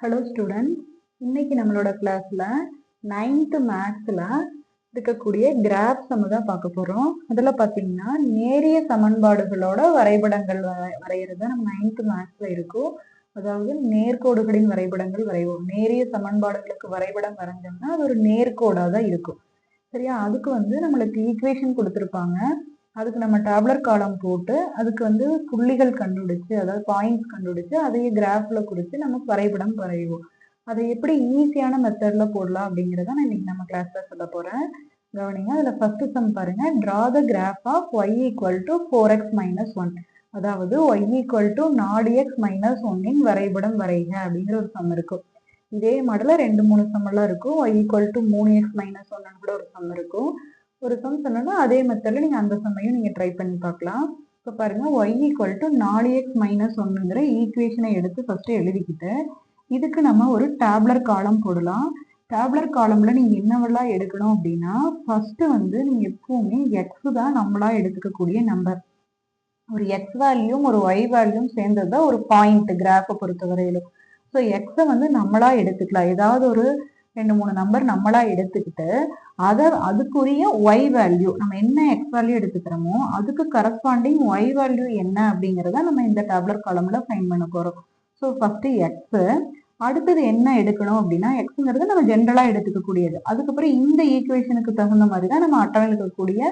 Hello students, இன்னைக்கு நம்மளோட கிளாஸ்ல 9th மேத்ஸ்ல இருக்கக்கூடிய கிராஃப் சம் தான் பார்க்க போறோம். அதுல பாத்தீங்கன்னா நேரிய சமன்பாடுகளோட வரைபடங்கள் வரைகிறது நம்ம 9th மேத்ஸ்ல இருக்கும். அதாவது நேர்கோடுகளின் வரைபடங்கள் வரைவோம். நேரிய சமன்பாடுகளுக்கு வரைபடம் வரைஞ்சோம்னா அது ஒரு நேர்கோடா தான் இருக்கும். சரியா? அதுக்கு நம்மளுக்கு ஈக்குவேஷன் கொடுத்துருப்பாங்க. அதுக்கு நம்ம டேபுலர் காலம் போட்டு அதுக்கு புள்ளிகள் கண்டுபிடிச்சு, அதாவது பாயிண்ட்ஸ் கண்டுபிடிச்சு அதையே கிராஃப்ல குறிச்சு நம்ம வரைபடம் வரைவோம். அதை எப்படி ஈஸியான மெத்தட்ல போடலாம் அப்படிங்கிறத நான் இன்னைக்கு நம்ம கிளாஸ்ல சொல்ல போறேன். கவனிங்க. அதுல ஃபர்ஸ்ட் சம் பாருங்க. Draw the graph of y equal to 4x minus 1. அதாவது y equal to 4x minus 1 வரைபடம் வரைக அப்படிங்கிற ஒரு சம் இருக்கும். இதே மாடல 2-3 சம் எல்லாம் இருக்கும். y equal to 3x minus 1 கூட ஒரு சம் இருக்கும். ஒரு சம் சொன்னா அதே மெத்தட்ல நீங்க அந்த சம்மையும் நீங்க ட்ரை பண்ணி பார்க்கலாம். இப்போ பாருங்க, y equal to 4x minus 1ங்கிற ஈக்குவேஷனை எடுத்து ஃபர்ஸ்ட் எழுதிக்கிட்டு இதுக்கு நம்ம ஒரு டேபுலர் காலம் போடலாம். டேபுலர் காலம்ல நீங்க என்னவெல்லாம் எடுக்கணும் அப்படின்னா, ஃபர்ஸ்ட் நீங்க எப்பவுமே எக்ஸ் தான் நம்மளா எடுத்துக்கக்கூடிய நம்பர். ஒரு எக்ஸ் வேல்யூம் ஒரு ஒய் வேல்யூம் சேர்ந்தது தான் ஒரு பாயிண்ட் கிராஃபை பொறுத்தவரையிலும். ஸோ எக்ஸை நம்மளா எடுத்துக்கலாம். ஏதாவது ஒரு 2-3 நம்பர் நம்மளா எடுத்துக்கிட்டு அதுக்குரிய ஒய் வேல்யூ, நம்ம என்ன எக்ஸ் வேல்யூ எடுத்துக்கிறோமோ அதுக்கு கரஸ்பாண்டிங் ஒய் வேல்யூ என்ன அப்படிங்கிறத நம்ம இந்த டேபுலர் காலம்ல ஃபைண்ட் பண்ண போறோம். ஸோ ஃபர்ஸ்ட் எக்ஸ், அடுத்தது என்ன எடுக்கணும் அப்படின்னா, எக்ஸுங்கிறது நம்ம ஜென்ரலா எடுத்துக்கக்கூடியது. அதுக்கப்புறம் இந்த ஈக்குவேஷனுக்கு தகுந்த மாதிரி தான் நம்ம அட்டவணையில் இருக்கக்கூடிய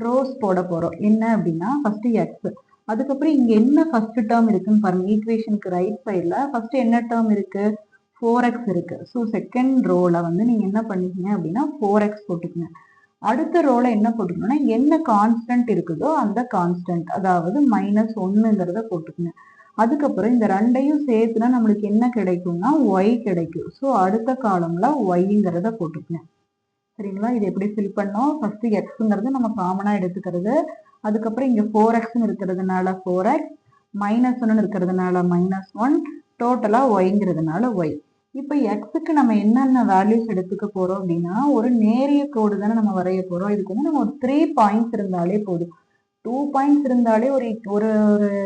ரோஸ் போட போறோம். என்ன அப்படின்னா, ஃபர்ஸ்ட் எக்ஸ், அதுக்கப்புறம் இங்க என்ன ஃபர்ஸ்ட் டேர்ம் இருக்குன்னு பாருங்க. ஈக்குவேஷனுக்கு ரைட் சைட்ல ஃபர்ஸ்ட் என்ன டேர்ம் இருக்கு? 4x இருக்கு. ஸோ செகண்ட் ரோல நீங்க என்ன பண்ணிக்கீங்க அப்படின்னா 4x போட்டுக்கங்க. அடுத்த ரோல என்ன போட்டுக்கணும்னா, என்ன கான்ஸ்டன்ட் இருக்குதோ அந்த கான்ஸ்டன்ட், அதாவது -1ங்கிறத போட்டுக்கங்க. அதுக்கப்புறம் இந்த ரெண்டையும் சேர்த்துனா நம்மளுக்கு என்ன கிடைக்கும்னா y கிடைக்கும். ஸோ அடுத்த காலம்ல yங்கிறத போட்டுக்கங்க. சரிங்களா? இது எப்படி ஃபில் பண்ணோம்? ஃபர்ஸ்ட் எக்ஸுங்கிறது நம்ம காமனா எடுத்துக்கிறது. அதுக்கப்புறம் இங்க 4x இருக்கிறதுனால 4x, -1 இருக்கிறதுனால -1, டோட்டலா yங்கிறதுனால y. இப்போ எக்ஸுக்கு நம்ம என்னென்ன வேல்யூஸ் எடுத்துக்க போறோம் அப்படின்னா, ஒரு நேரிய கோடு தானே நம்ம வரைய போறோம். இதுக்கு நம்ம ஒரு 3 பாயிண்ட்ஸ் இருந்தாலே போதும். 2 பாயிண்ட்ஸ் இருந்தாலே ஒரு ஒரு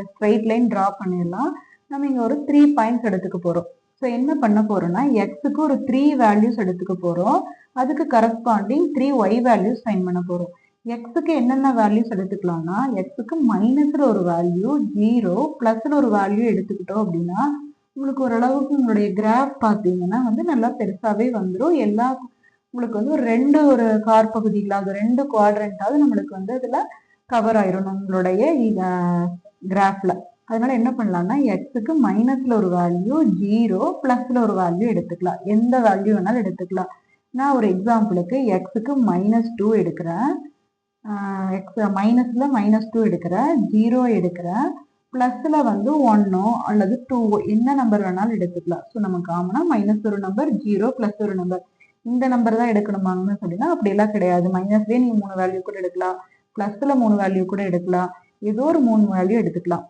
ஸ்ட்ரைட் லைன் டிரா பண்ணிடலாம். நம்ம இங்க ஒரு 3 பாயிண்ட்ஸ் எடுத்துக்க போறோம். ஸோ என்ன பண்ண போறோம்னா, எக்ஸுக்கு ஒரு 3 வேல்யூஸ் எடுத்துக்க போறோம். அதுக்கு கரஸ்பாண்டிங் 3 ஒய் வேல்யூஸ் ஃபைன் பண்ண போறோம். எக்ஸுக்கு என்னென்ன வேல்யூஸ் எடுத்துக்கலாம்னா, எக்ஸுக்கு மைனஸ்ல ஒரு வேல்யூ, 0, பிளஸ்ல ஒரு வேல்யூ எடுத்துக்கிட்டோம் அப்படின்னா உங்களுக்கு ஓரளவுக்கு உங்களுடைய கிராஃப் பார்த்தீங்கன்னா நல்லா பெருசாவே வந்துடும். எல்லா உங்களுக்கு ஒரு 2 ஒரு கார் பகுதிகளாவது 2 குவாட்ரண்டாவது நம்மளுக்கு அதுல கவர் ஆயிரும் நம்மளுடைய கிராஃப்ல. அதனால என்ன பண்ணலாம்னா, எக்ஸுக்கு மைனஸ்ல ஒரு வேல்யூ, 0, பிளஸ்ல ஒரு வேல்யூ எடுத்துக்கலாம். எந்த வேல்யூ வேணாலும் எடுத்துக்கலாம். நான் ஒரு எக்ஸாம்பிளுக்கு எக்ஸுக்கு -2 எடுக்கிறேன், எக்ஸ் மைனஸ்ல -2 எடுக்கிறேன், 0 எடுக்கிறேன், பிளஸ்ல 1 அல்லது 2 என்ன நம்பர் வேணாலும் எடுத்துக்கலாம். ஸோ நம்ம காமனா மைனஸ் ஒரு நம்பர், 0 பிளஸ் ஒரு நம்பர், இந்த நம்பர் தான் எடுக்கணுமாங்கன்னு சொல்லினா அப்படியெல்லாம் கிடையாது. மைனஸ்லேயே நீங்க 3 வேல்யூ கூட எடுக்கலாம், பிளஸ்ல 3 வேல்யூ கூட எடுக்கலாம், ஏதோ ஒரு 3 வேல்யூ எடுத்துக்கலாம்.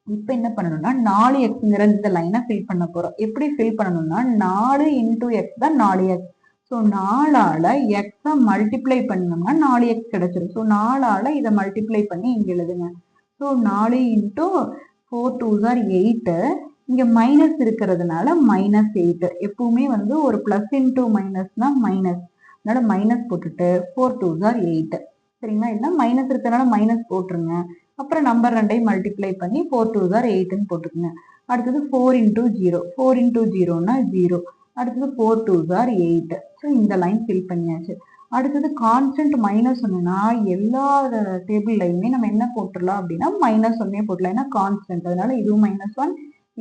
இப்போ என்ன பண்ணணும்னா 4xங்கிற இந்த லைனை ஃபில் பண்ண போறோம். எப்படி ஃபில் பண்ணணும்னா, 4 இன்டூ எக்ஸ் தான் 4x. ஸோ 4ஆல எக்ஸை மல்டிப்ளை பண்ணோம்னா 4x கிடைச்சிடும். ஸோ 4ஆல இதை மல்டிப்ளை பண்ணி இங்க எழுதுங்க. So 4 into 4 2s are 8. இங்க மைனஸ் இருக்கிறதுனால -8. எப்பவுமே ஒரு பிளஸ் இன்டூ மைனஸ்னா மைனஸ், அதனால மைனஸ் போட்டுட்டு 4 2s are 8. சரிங்களா? இல்லை மைனஸ் இருக்கிறதுனால மைனஸ் போட்டுருங்க. அப்புறம் நம்பர் 2ஐயும் மல்டிப்ளை பண்ணி 4 2s are 8ன்னு போட்டுக்குங்க. அடுத்தது 4 இன்டூ 0, 4 இன்டூ 0னா 0. அடுத்தது 4 2s are 8. ஸோ இந்த லைன் ஃபில் பண்ணியாச்சு. அடுத்தது கான்ஸ்டன்ட் -1னா எல்லா டேபிள்லையுமே நம்ம என்ன போட்டுடலாம் அப்படின்னா -1 போட்டலாம். ஏன்னா கான்ஸ்டன்ட், அதனால இதுவும் -1,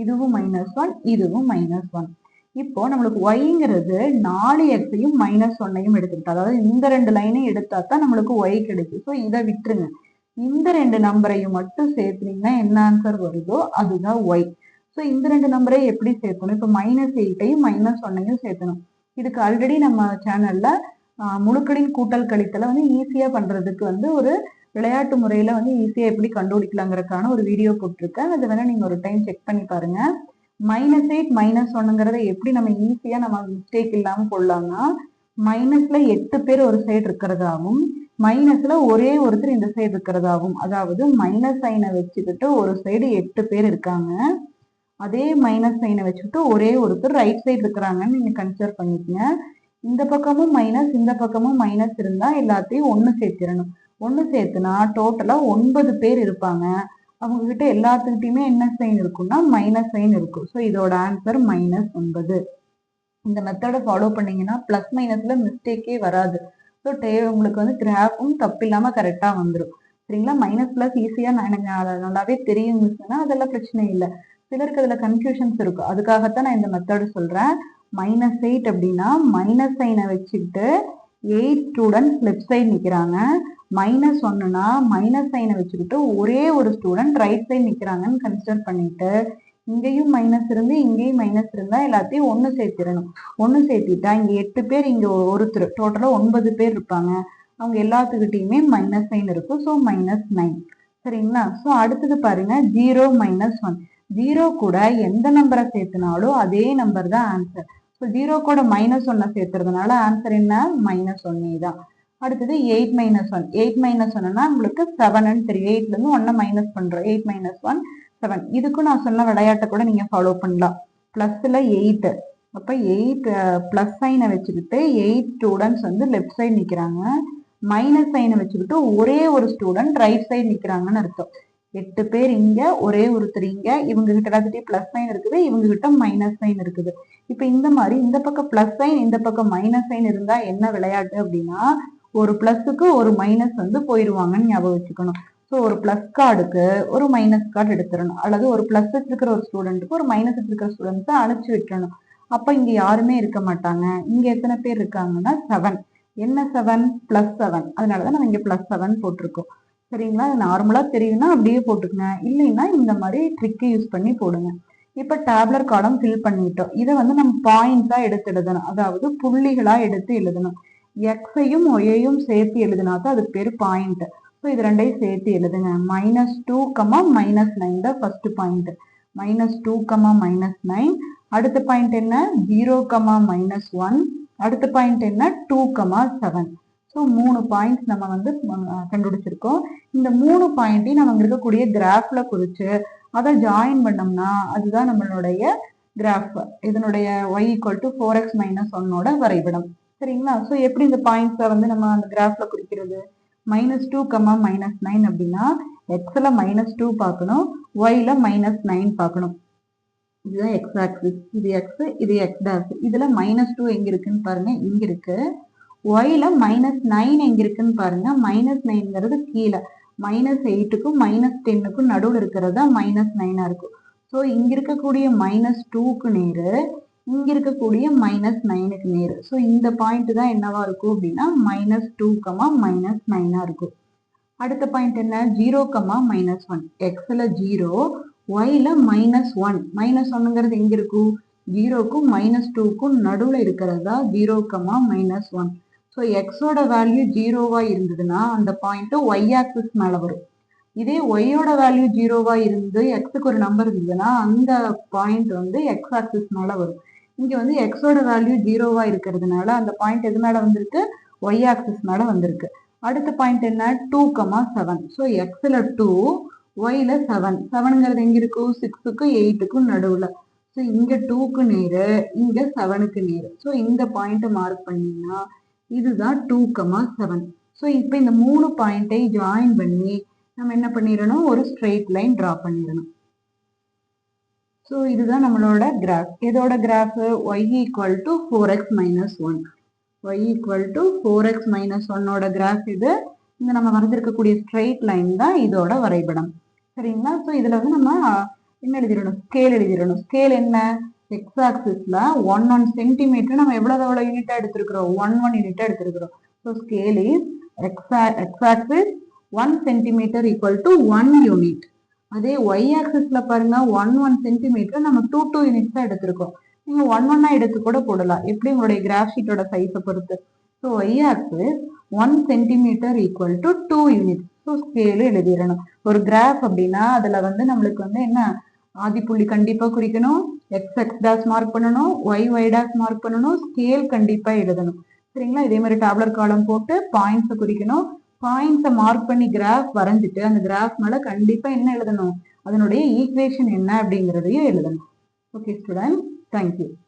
இதுவும் -1, இதுவும் -1. இப்போ நம்மளுக்கு ஒய்ங்கிறது 4xையும் -1ஐயும் எடுத்துக்கிட்டோம். அதாவது இந்த 2 லைனையும் எடுத்தா தான் நம்மளுக்கு ஒய் கிடைக்கும். ஸோ இதை விட்டுருங்க. இந்த 2 நம்பரையும் மட்டும் சேர்த்துனீங்கன்னா என்ன ஆன்சர் வருதோ அதுதான் ஒய். ஸோ இந்த 2 நம்பரை எப்படி சேர்த்தணும்? இப்போ -8ஐயும் -1ஐயும் சேர்த்தணும். இதுக்கு ஆல்ரெடி நம்ம சேனல்ல முழுக்களின் கூட்டல் கழித்தலை ஈஸியா பண்றதுக்கு ஒரு விளையாட்டு முறையில ஈஸியா எப்படி கண்டுபிடிக்கலாங்கிறதுக்கான ஒரு வீடியோ போட்டிருக்கேன். அதை வேணா நீங்க ஒரு டைம் செக் பண்ணி பாருங்க. -8 -1ங்கிறத எப்படி நம்ம ஈஸியா நம்ம மிஸ்டேக் இல்லாம போடலாம்னா, மைனஸ்ல 8 பேர் ஒரு சைடு இருக்கிறதாவும், மைனஸ்ல ஒரே ஒருத்தர் இந்த சைடு இருக்கிறதாவும், அதாவது மைனஸ் சைனை வச்சுக்கிட்டு ஒரு சைடு 8 பேர் இருக்காங்க, அதே மைனஸ் சைனை வச்சுட்டு ஒரே ஒருத்தர் ரைட் சைடு இருக்கிறாங்கன்னு நீங்க கன்சிடர் பண்ணிக்கங்க. இந்த பக்கமும் மைனஸ் இந்த பக்கமும் மைனஸ் இருந்தா எல்லாத்தையும் ஒன்று சேர்த்திடணும். ஒன்று சேர்த்துனா டோட்டலா 9 பேர் இருப்பாங்க. அவங்க கிட்ட எல்லாத்துக்கிட்டையுமே என்ன சைன் இருக்கும்னா மைனஸ் சைன் இருக்கும். ஸோ இதோட ஆன்சர் -9. இந்த மெத்தடை ஃபாலோ பண்ணீங்கன்னா பிளஸ் மைனஸ்ல மிஸ்டேக்கே வராது. ஸோ உங்களுக்கு வந்து கிராஃபும் தப்பு இல்லாம கரெக்டா வந்துடும். சரிங்களா? மைனஸ் பிளஸ் ஈஸியா எனக்கு நல்லாவே தெரியும் மிஸ்னா அதெல்லாம் பிரச்சனை இல்லை. சிலருக்கு அதுல கன்ஃபியூஷன்ஸ் இருக்கும். அதுக்காகத்தான் நான் இந்த மெத்தடு சொல்றேன். -8 அப்படின்னா மைனஸ் சைனை வச்சுக்கிட்டு 8 ஸ்டூடெண்ட்ஸ் லெஃப்ட் சைடு நிக்கிறாங்க. -1னா மைனஸ் சைனை வச்சுக்கிட்டு ஒரே ஒரு ஸ்டூடெண்ட் ரைட் சைடு நிக்கிறாங்கன்னு கன்சிடர் பண்ணிட்டு இங்கேயும் மைனஸ் இருந்து இங்கேயும் மைனஸ் இருந்தா எல்லாத்தையும் ஒன்று சேர்த்திடணும். ஒன்று சேர்த்திட்டா இங்க 8 பேர் இங்க ஒருத்தர் டோட்டலா 9 பேர் இருப்பாங்க. அவங்க எல்லாத்துக்கிட்டையுமே மைனஸ் சைன் இருக்கும். ஸோ -9. சரிங்களா? ஸோ அடுத்தது பாருங்க 0 -1. 0 கூட எந்த நம்பரை சேர்த்தினாலும் அதே நம்பர் தான் ஆன்சர். ஸோ 0 கூட -1 சேர்த்துறதுனால ஆன்சர் என்ன? -1 தான். அடுத்தது 8 -1. 8 -1னா உங்களுக்கு 7ன்னு தெரியும். 8ல இருந்து 1 மைனஸ் பண்றோம். 8 - 1 7. இதுக்கும் நான் சொன்ன விளையாட்டை கூட நீங்க ஃபாலோ பண்ணலாம். பிளஸ்ல 8. அப்ப 8 பிளஸ் சைனை வச்சுக்கிட்டு 8 ஸ்டூடெண்ட்ஸ் வந்து லெஃப்ட் சைடு நிக்கிறாங்க. மைனஸ் சைனை வச்சுக்கிட்டு ஒரே ஒரு ஸ்டூடெண்ட் ரைட் சைடு நிக்கிறாங்கன்னு அர்த்தம். 8 பேர் இங்க ஒரே ஒருத்தர் இங்க. இவங்க கிட்ட எல்லாத்துட்டையும் பிளஸ் சைன் இருக்குது, இவங்க கிட்ட மைனஸ் சைன் இருக்குது. இப்ப இந்த மாதிரி இந்த பக்கம் பிளஸ் சைன் இந்த பக்கம் மைனஸ் சைன் இருந்தா என்ன விளையாட்டு அப்படின்னா ஒரு பிளஸுக்கு ஒரு மைனஸ் வந்து போயிடுவாங்கன்னு ஞாபகம் வச்சுக்கணும். ஸோ ஒரு பிளஸ் கார்டுக்கு ஒரு மைனஸ் கார்டு எடுத்துடணும். அல்லது ஒரு பிளஸ் வச்சிருக்கிற ஒரு ஸ்டூடெண்ட்டுக்கு ஒரு மைனஸ் வச்சிருக்கிற ஸ்டூடெண்ட்ஸை அனுப்பிச்சு விட்டுறணும். அப்ப இங்க யாருமே இருக்க மாட்டாங்க. இங்க எத்தனை பேர் இருக்காங்கன்னா 7. என்ன 7? +7. அதனாலதான் நம்ம இங்க +7 போட்டிருக்கோம். சரிங்களா? நார்மலா தெரியும்னா அப்படியே போட்டுக்கங்க. இல்லைன்னா இந்த மாதிரி ட்ரிக்கை யூஸ் பண்ணி போடுங்க. இப்ப டேப்லர் காலம் ஃபில் பண்ணிட்டோம். இதை வந்து நம்ம பாயிண்ட்ஸா எடுத்து எழுதணும். அதாவது புள்ளிகளா எடுத்து எழுதணும். எக்ஸையும் ஒய்யையும் சேர்த்து எழுதினாதான் அதுக்கு பேரு பாயிண்ட். ஸோ இது ரெண்டையும் சேர்த்து எழுதுங்க. -2, -9 தான் ஃபர்ஸ்ட் பாயிண்ட். -2, -9. அடுத்த பாயிண்ட் என்ன? 0, -1. அடுத்த பாயிண்ட் என்ன? 2, 7. ஸோ 3 பாயிண்ட்ஸ் நம்ம வந்து கண்டுபிடிச்சிருக்கோம். இந்த 3 பாயிண்ட்டையும் நம்ம இருக்கக்கூடிய கிராஃப்ல குறிச்சு அதை ஜாயின் பண்ணோம்னா அதுதான் நம்மளுடைய கிராஃப். இதனுடைய y = 4x - 1 வரைபடம். சரிங்களா? ஸோ எப்படி இந்த பாயிண்ட்ஸை வந்து நம்ம அந்த கிராஃப்ல குறிக்கிறது? -2, -9 அப்படின்னா எக்ஸ்ல -2 பார்க்கணும், ஒய்ல -9 பார்க்கணும். இதுதான் எக்ஸ் ஆக்சிஸ். இது எக்ஸ், இது எக்ஸ் டேஷ். இதுல -2 எங்க இருக்குன்னு பாருங்க, இங்க இருக்கு. ஒய்ல -9 எங்க இருக்குன்னு பாருங்க. -9ங்கிறது கீழே. -8க்கும் -10க்கும் நடுவில் இருக்கிறது தான் -9 இருக்கும். ஸோ இங்க இருக்கக்கூடிய -2க்கு நேரு, இங்க இருக்கக்கூடிய -9க்கு நேரு. ஸோ இந்த பாயிண்ட் தான் என்னவா இருக்கும் அப்படின்னா -2, -9 இருக்கும். அடுத்த பாயிண்ட் என்ன? 0, -1. எக்ஸ்ல 0, ஒய்ல -1. -1ங்கிறது எங்க இருக்கும்? 0க்கும் -2க்கும் நடுவுல இருக்கிறதா 0, -1. ஸோ எக்ஸோட வேல்யூ 0வா இருந்ததுன்னா அந்த பாயிண்ட் ஒய் ஆக்சிஸ் மேல வரும். இதே ஒய்யோட வேல்யூ 0வா இருந்து எக்ஸுக்கு ஒரு நம்பர் இருந்ததுன்னா அந்த பாயிண்ட் வந்து எக்ஸ் ஆக்சிஸ் மேல வரும். இங்க வந்து எக்ஸோட வேல்யூ 0வா இருக்கிறதுனால அந்த பாயிண்ட் எது மேல வந்திருக்கு? ஒய் ஆக்சிஸ் மேல வந்திருக்கு. அடுத்த பாயிண்ட் என்ன? 2, 7. ஸோ எக்ஸ்ல 2, ஒய்ல 7. 7ங்கிறது எங்க இருக்கும்? 6க்கும் 8க்கும் நடுவுல. ஸோ இங்க 2க்கு நேரு, இங்க 7க்கு நேரு. ஸோ இந்த பாயிண்ட் மார்க் பண்ணீங்கன்னா இதுதான் 2, 7. ஸோ இப்போ இந்த 3 பாயிண்டை ஜாயின் பண்ணி நம்ம என்ன பண்ணிடணும்? ஒரு ஸ்ட்ரெயிட் லைன் டிரா பண்ணிடணும். ஸோ இதுதான் நம்மளோட கிராஃப். எதோட graph? y = 4x - 1. y = 4x - 1 graph இது. இந்த நம்ம வரைஞ்சிருக்கக்கூடிய ஸ்ட்ரெயிட் லைன் தான் இதோட வரைபடம். சரிங்களா? ஸோ இதுல வந்து நம்ம என்ன எழுதிடணும்? ஸ்கேல் எழுதிடணும். ஸ்கேல் என்ன? எக்ஸ் ஆக்சிஸ்ல 1 சென்டிமீட்டர் நம்ம எவ்வளவு யூனிட்டா எடுத்திருக்கிறோம்? 1 யூனிட்டா எடுத்திருக்கிறோம். So scale is X axis 1 centimetre = 1 unit. அதே ஒய் ஆக்சிஸ்ல பாருங்க 1 சென்டிமீட்டர் நம்ம 2 யூனிட்ஸ் தான் எடுத்திருக்கோம். நீங்க 1 எடுத்து கூட போடலாம். எப்படி உங்களுடைய கிராஃப் ஷீட்டோட சைஸை பொறுத்து. So Y axis 1 centimetre = 2 units. So scale எழுதிடணும். ஒரு கிராஃப் அப்படின்னா அதுல வந்து நம்மளுக்கு வந்து என்ன? ஆதிப்புள்ளி கண்டிப்பா குறிக்கணும், எக்ஸ் எக்ஸ் டேஷ் மார்க் பண்ணணும், ஒய் ஒய் டேஷ் மார்க் பண்ணணும், ஸ்கேல் கண்டிப்பா எழுதணும். சரிங்களா? இதே மாதிரி டேப்லர் காலம் போட்டு பாயிண்ட்ஸை குறிக்கணும். பாயிண்ட்ஸை மார்க் பண்ணி கிராஃப் வரைஞ்சிட்டு அந்த கிராஃப் மேல கண்டிப்பா என்ன எழுதணும்? அதனுடைய ஈக்குவேஷன் என்ன அப்படிங்கிறதையும் எழுதணும். Okay, students, thank you.